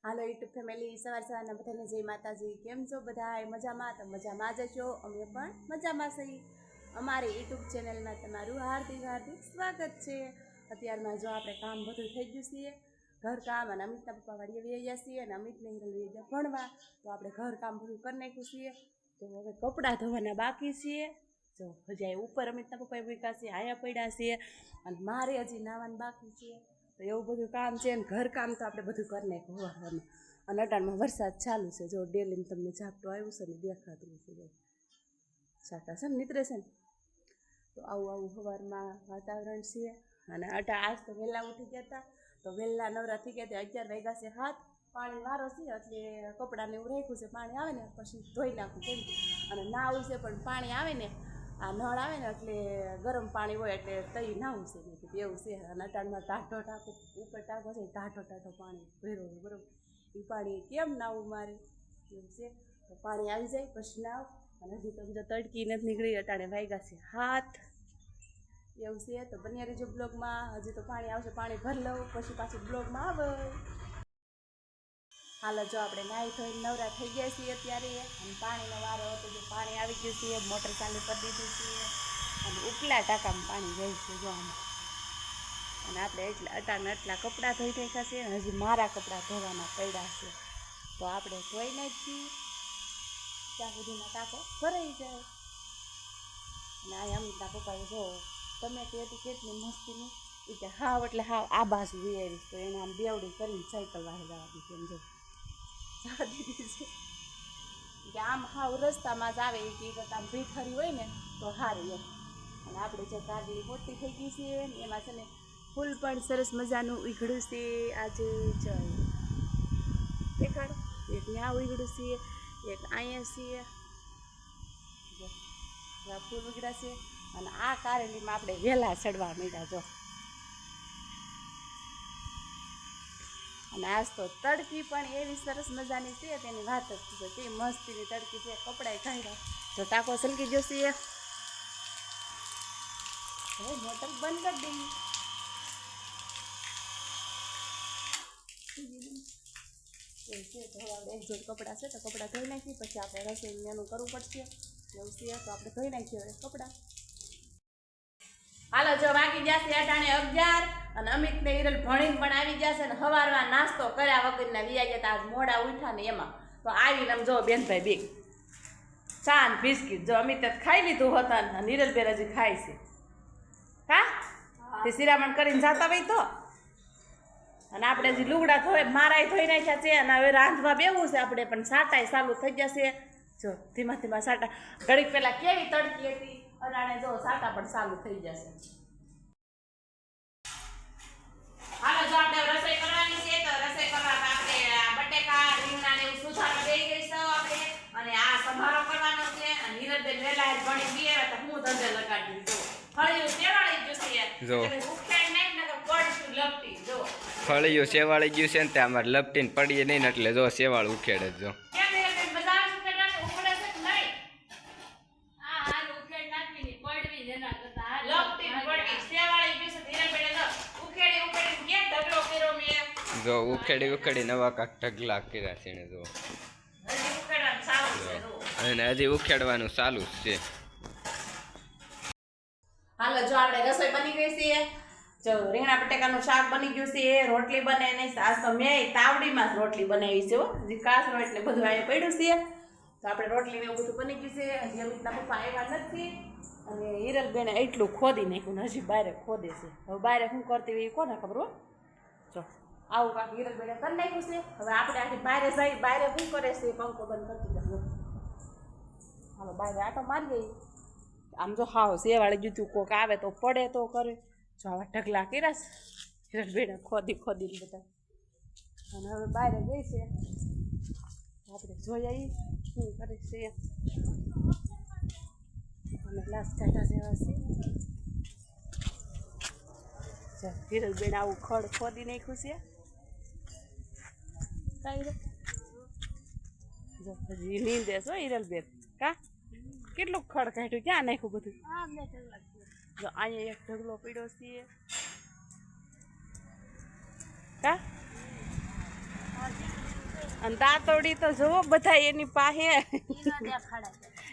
હાલો YouTube family, સવારના બધાને જય માતાજી। કેમ છો બધા? મજામાં? તો મજામાં જ છો, અમે પણ મજામાં છીએ। અમારી યુટ્યુબ ચેનલમાં તમારું હાર્દિક હાર્દિક સ્વાગત છે। અત્યારમાં જો આપણે કામ બધું થઈ ગયું છીએ, ઘરકામ, અને અમિતના પપ્પા વાડીએ વહી ગયા છીએ અને અમિતને વહી ગયા ભણવા, તો આપણે ઘરકામ બધું કરી નાખ્યું છીએ। તો હવે કપડાં ધોવાના બાકી છીએ। જો હજી ઉપર અમિતના પપ્પાએ મૂક્યા છે, આયા પડ્યા છે, અને મારે હજી નાવાનું બાકી છે। તો એવું બધું કામ છે ને ઘરકામ તો આપણે બધું કરી નાખ્યું હવારમાં। અને અટાણમાં વરસાદ ચાલુ છે, જો ડેલીમાં તમને ઝાપટું આવ્યું છે ને દેખાતું છે, જો છાંટા છે ને નીતરે છે ને। તો આવું સવારમાં વાતાવરણ છે। અને આજ તો વહેલા ઉઠી ગયા હતા, તો વહેલા નવરા થઈ ગયા હતા। 11 વાગ્યા છે, હાથ પાણી વારો છે, એટલે કપડાને એવું રાખ્યું છે, પાણી આવે ને પછી ધોઈ નાખું કેમ, અને નાવું છે પણ પાણી આવે ને, આ નળ આવે ને એટલે ગરમ પાણી હોય એટલે તઈ નાવું છે, મેં કીધું એવું છે। અને અટાણમાં ટાઢો ટાંકો ઉપર ટાંકો છે, ટાઢો પાણી ભર્યો હોય બરાબર, એ પાણી કેમ નાવું મારે એવું છે। તો પાણી આવી જાય પછી નાવ। અને હજી તો બીજો તડકી નથી નીકળી, અટાણે વાગ્યા છે હાથ, એવું છે। તો બન્યા રહેજો બ્લોગમાં, હજી તો પાણી આવશે, પાણી ભરી લઉં પછી પાછું બ્લોગમાં આવે। હાલો જો આપણે નાહી ધોઈને નવરા થઈ ગયા છીએ અત્યારે, અને પાણીનો વારો હતો, જો પાણી આવી ગયું છે, મોટર ચાલુ કરી દીધી છે, અને ઉપલા ટાંકામાં પાણી જાય છે જો આમાં। અને આપણે એટલા કપડાં ધોઈ નાખ્યા છે, અને હજી મારા કપડાં ધોવાના પડ્યા છે, તો આપણે ધોઈ નાખીએ ત્યાં સુધીમાં ટાંકો ભરાઈ જાય। અને આ અમિતના પપ્પાએ જો તમે હતી કેટલી મસ્તીની, એ કે હાવ એટલે હાવ આ બાજુ વી આવીશ, તો એને આમ બેવડી કરીને સાયકલ વાહે જવા દીધી, એમ જો જવા દીધી છે કે આમ હાવ રસ્તામાં જ આવે, એ કે આમ ભીખરી હોય ને તો સારું એમ। અને આપણે જે કાગલી મોટી થઈ ગઈ છે ને એમાં છે ને ફૂલ પણ સરસ મજાનું ઉઘડું છે આજે, ચાલ દેખાડ, એક ત્યાં ઉઘડું છે, એક અહીંયા છે, ફૂલ ઉઘડા છે। અને આ કારેલીમાં આપણે વહેલા ચડવા માંડ્યા જો। અને આજ તો તડકી પણ એવી સરસ મજાની છે, તેની વાત જ છે, કેવી મસ્તીની તડકી છે, કપડાં કાઢ્યા, જો ટાંકો સલકી જશે, હવે મોટર બંધ કરી દઈએ છે। તો હવે આપણે એક જોડ કપડાં છે, તો કપડાં ધોઈ નાખીએ, પછી આપણે રસોઈ એનું કરવું પડશે એવું છે, તો આપણે ધોઈ નાખીએ હવે કપડાં। હાલો જો વાગી જશે અટાણે 11, અને અમિત ને હિરલ ભણીને પણ આવી જશે, ને સવારમાં નાસ્તો કર્યા વગરના વિયા જતા, આજ મોડા ઉઠ્યા ને એમાં, તો આવીને આમ જો બેનભાઈ બે ચા ને બિસ્કીટ, જો અમિત ખાઈ લીધું હતા ને હિરલ બેન હજી ખાય છે, હા તે શિરામણ કરીને જતા હોય તો। અને આપણે હજી લુગડા ધોઈ મારાય ધોઈ નાખ્યા છે, અને હવે રાંધવા બેવું છે આપણે, પણ સાટાય ચાલુ થઈ જશે, જો ધીમા ધીમા સાટા, ઘડીક પહેલા કેવી તડકી હતી, અટાણે જો સાટા પણ ચાલુ થઈ જશે। હાલો જો આપણે રસોઈ કરવાની છે, તો રસોઈ કરવામાં આપણે બટેકા રીંગણા ને એવું સુધારવા દઈ દઈશું આપણે, અને આ સંભારો કરવાનો છે। અને નીરજબેન વેલા ભણી ગઈ તો હું ધંધે લગાડી દીધું, ફળિયું સેવાળી ગયું છે, જો ઉકેડ નહીં ને તો પડશું લપટી, જો ફળિયું સેવાળી ગયું છે ને, તે અમારે લપટીને પડીએ નહીં ને, એટલે જો સેવાળ ઉખેડે જો। જો ઉખેડી નવા કાક ઢગલા કર્યા છે ને, જો અને હજી ઉખેડવાનું ચાલુ જ છે। હાલો જો આપણે રસોઈ બની ગઈ છે, જો રીંગણા બટેકાનું શાક બની ગયું છે, રોટલી બને નહીં, આજ તો મેં તાવડીમાં જ રોટલી બનાવી છે, હજી કાસરો એટલે બધું અહીંયા પડ્યું છે, તો આપણે રોટલી ને એવું બધું બની ગયું છે। હજી અમિતના પપ્પા આવ્યા નથી, અને હિરલબેને એટલું ખોદી નાખ્યું, હજી બારે ખોદે છે, હવે બારે શું કરતી હોય એ કોને ખબર હો। જો આવું કાંક હિરલબેને કરી નાખ્યું છે, હવે આપણે આખી બારે જઈ, બારે શું કરે છે પંખો બંધ કરતી જાવ, હાલો બારે આટો મારી ગઈ, આમ જો હાવ સેવાળી જુતું, કોક આવે તો પડે તો કરે, જો આવા ઢગલા કર્યા છે હિરલબેને ખોદીને બધા। અને હવે બહાર ગઈ છે, આપણે જોઈ આવી શું કરે છે, અને ગ્લાસ કાઢા જેવા છે, હિરલબેન આવું ખડ ખોદી નાખ્યું છે, કાંઈ જો હજી નીંદે છો હિરલબેન, કા કેટલું ખડ કાઢ્યું, ક્યાં નાખ્યું બધું, જો અહીંયા એક ઢગલો પડ્યો છે, કા અને દાંતોડી તો જોવો બધા એની પાસે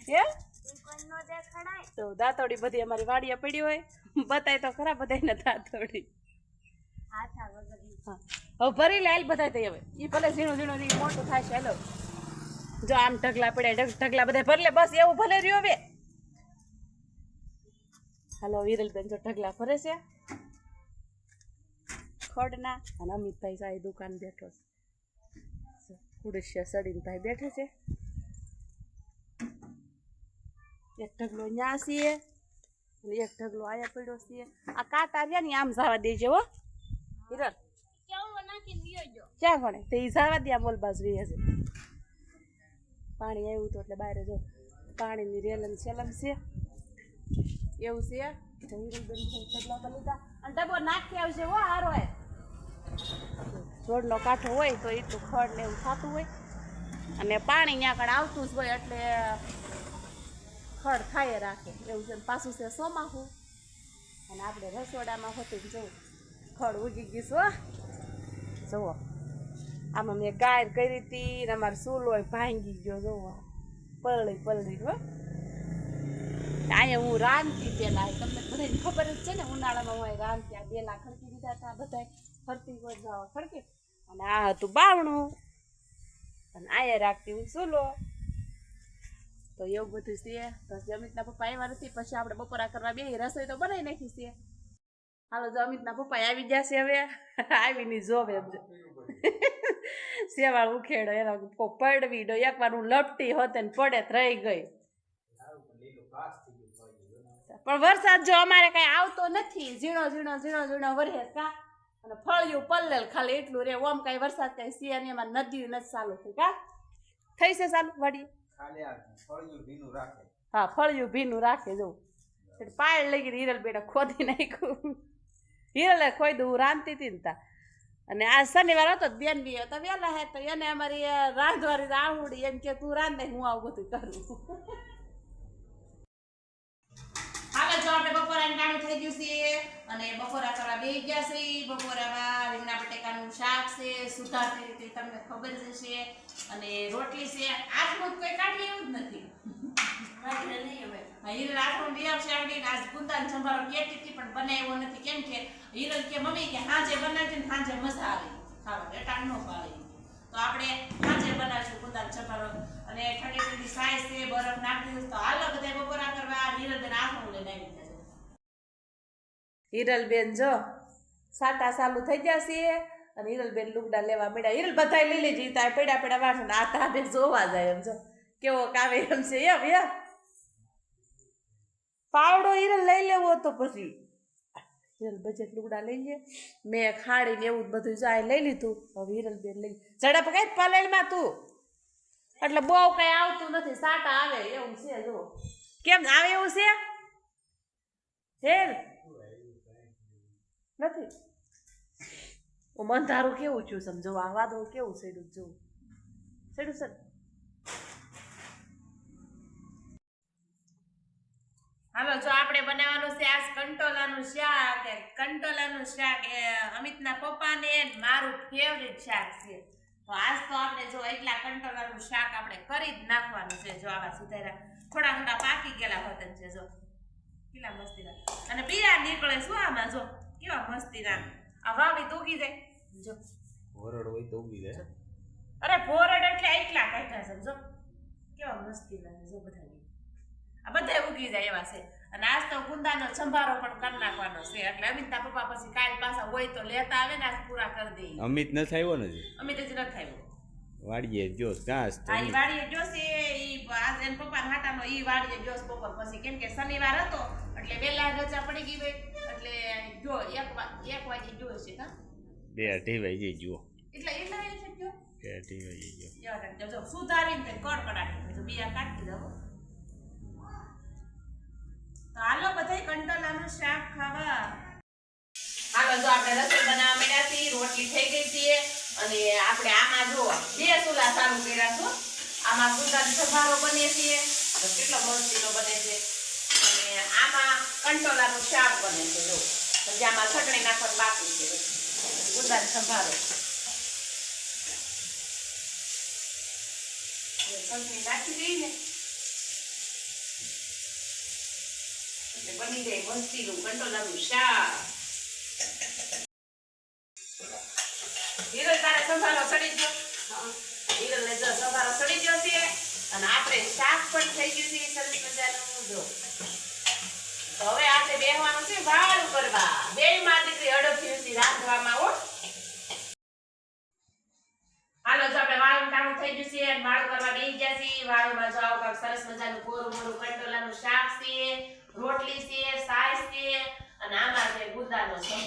હે તો દાંતોડી બધી અમારી વાડીએ પડી હોય બતાય તો ખરા બધાને દાંતોડી હવે ભરી લે બધા તો હવે એ ભલે ઝીણું ઝીણું મોટું થાય છે હેલો જો આમ ઢગલા પડ્યા ઢગલા બધા ભરી લે બસ એવું ભલે રહ્યો હવે હાલો વિરલબેન જો ઢગલા ભરે છે ખડના અને અમિતભાઈ સાહેબ દુકાન બેઠો છે ખુડસિયા સડીને ભાઈ બેઠે છે એક ઢગલો ન્યા છીએ અને એક ઢગલો આયા પડ્યો છે આ કાંટા રહ્યા ને આમ જવા દેજો હો હિરલ ક્યાં ગણે તે જવા દે બોલ બાજુ રહે છે પાણી આવ્યું હતું એટલે બહાર જો પાણીની રેલન સેલન છે એવું છે હિરલબેન ઢગલા પર લીધા અને ડબ્બો નાખી આવશે હો હારો રોડનો કાંઠો હોય તો એટલું ખડ ને એવું થતું હોય અને પાણી ત્યાં આગળ આવતું જ હોય એટલે ખડ ખાય રાખે એવું છે પાછું છે સોમાહું અને આપણે રસોડામાં હોતું જવું ખડ ઉગી ગઈશ હો જુઓ આમાં મેં ગાયર કરી હતી ને અમારે સૂલો ભાંગી ગયો જુઓ પલળી હો અહીંયા હું રાંધતી પેલા તમને બધાને ખબર જ છે ને ઉનાળામાં હું રાંધતી આ બેલા ખડકી દીધા હતા બધા ફરતી કોઈ જવા ખડકે અને આ હતું બાવણું અને અહીંયા રાખતી હું સૂલો તો એવું બધું છે તો અમિતના પપ્પા આવ્યા નથી પછી આપણે બપોરા કરવા બે રસોઈ તો બનાવી નાખી છે હાલો જો અમિતના પપ્પા આવી ગયા છે હવે આવીને જોવે એમ સેવાળ ઉખેડો એનો પડવી ડો એકવાર હું લપટી હોતે ને પડે રહી ગઈ પણ વરસાદ જો અમારે કઈ આવતો નથી ઝીણો વરસે કા અને ફળિયું પલ્લેલ ખાલી એટલું રે ઓમ કઈ વરસાદ કઈ સિયાની એમાં નદી નથી ચાલુ થઈ કા થઈ છે ચાલુ વાડી હા ફળિયું ભીનું રાખે જો પાયલ લઈ ગઈ હિરલ બેટા ખોદી નાખ્યું હિરલે ખોઈ દઉં રાંધતી હતી ને તા અને આ શનિવાર હતો બેન બી હતા વહેલા હે તો એને અમારી રાંધવારી આવડી એમ કે તું રાંધ હું આવું બધું કરું હાલે જો આપણે બપોરા ટાણું થઈ ગયું છે અને બપોરા કરવા બેસી ગયા છે બપોરામાં રીંગણા બટેકાનું શાક છે સુધારતી રીતે તમને ખબર જ હશે અને રોટલી છે આજનું કોઈ કાઢી એવું જ નથી હિરલ આટલું લિયા છે આવડી આજ ગુંદાન સંભારો કેતી હતી પણ બનાવ્યો નથી કેમ કે હિરલ કે મમ્મી કે હાજે બનાવજે ને હાજે મજા આવે ખાવા એટાણ નો પાડે તો આપણે હાજે બનાવશું ગુંદાન સંભારો અને ઠંડી ઠંડી સાઈઝ છે બરફ નાખી દીધું તો હાલો બધા બપોરા કરવા હિરલબેન આટલું લઈને આવી ગયા હિરલબેન જો સાટા ચાલુ થઈ ગયા છે અને હિરલબેન લુગડા લેવા મળ્યા હિરલ બધા લઈ લેજી ત્યાં પડ્યા વાસણ આ તાબે જોવા જાય એમ જો કેવો કાવે એમ છે એમ પાવડો હિરલ લઈ લેવો તો પછી હિરલ બજેટ લુગડા લઈ લે મેં ખાડીને એવું બધું જાય લઈ લીધું હવે હિરલ બેન લઈ ઝડપ કઈ પાલેલમાં તું એટલે બહુ કઈ આવતું નથી સાટા આવે એવું છે જો કેમ આવે એવું છે હેર નથી મંધારું કેવું છું સમજો આ વાદળું કેવું સેડું જોવું સેડું સર હાલો જો આપણે બનાવવાનું છે આજ કંટોલાનું શાક એ અમિતના પપ્પાને મારું ફેવરિટ શાક છે તો આજ તો આપણે જો એટલા કંટોલાનું શાક આપણે કરી જ નાખવાનું છે જો આવા સુધારા થોડા પાકી ગયેલા હોતા છે જો કેટલા મસ્તીના અને પીરા નીકળે શું આમાં જો કેવા મસ્તીના આ વાવી તો ઉગી જાય જો ભોરડ હોય તો ઉગી જાય અરે ભોરડ એટલે એટલા કાઢ્યા છે જો કેવા મસ્તીના જો બધા આ બધા ઉગી જાય એવા છે અને આજ તો ગુંદાનો સંભારો પણ કરી નાખવાનો છે એટલે અમિતના પપ્પા પછી કાલ પાછા હોય તો લેતા આવે ને આજ પૂરા કરી દઈએ અમિત ન થયો ને અમિત જ ન થયો વાડીએ જોસ ઘાસ હા ઈ વાડીએ જોસ ઈ આજ એન પપ્પાના હાટાનો ઈ વાડીએ જોસ બપોર પછી કેમ કે શનિવાર હતો એટલે વેલા રજા પડી ગઈ હોય એટલે જો એક વાગે જોઈ છે કા બે ટીવાઈ જઈ જુઓ એટલે એ છે જો બે ટીવાઈ જઈ જો જો સુધારીને કડકડાટી જો બીયા કાઢી દો તો હાલો બધાય કંટોલાનું શાક ખાવા હાલો જો આપણે રસોઈ બનાવવા માંડ્યા છીએ રોટલી થઈ ગઈ છે અને આપણે આમાં જો બે ચૂલા ચાલુ કર્યા છો આમાં ગુંદાનો સંભારો બને છે તો કેટલો મસ્તીનો બને છે અને આમાં કંટોલાનું શાક બને છે જો પછી આમાં ચટણી નાખવાનું બાકી છે ગુંદાનો સંભારો કંપની નાખી દઈએ ને એટલે બની જાય મસ્તીનું કંટોલાનું શાક. હિરલ તારે સંભારો સડી ગયો. હિરલ ને જો સંભારો સડી ગયો છે અને આપણે શાક પણ થઈ ગયું છે સરસ મજાનું. જો તો હવે આપણે બેહવાનું છે વાળું કરવા. બે માં દીકરી અડફ્યું છે રાંધવામાં હો. હાલો જો આપણે વાળું કામ થઈ ગયું છે અને વાળું કરવા બેસી ગયા છીએ. વાળુંમાં જો આવું કાંઈક સરસ મજાનું કોરું મોરું કંટોલાનું શાક છે, રોટલી છે, સાસ છે અને આમાં છે ગુંદાનો સંભારો.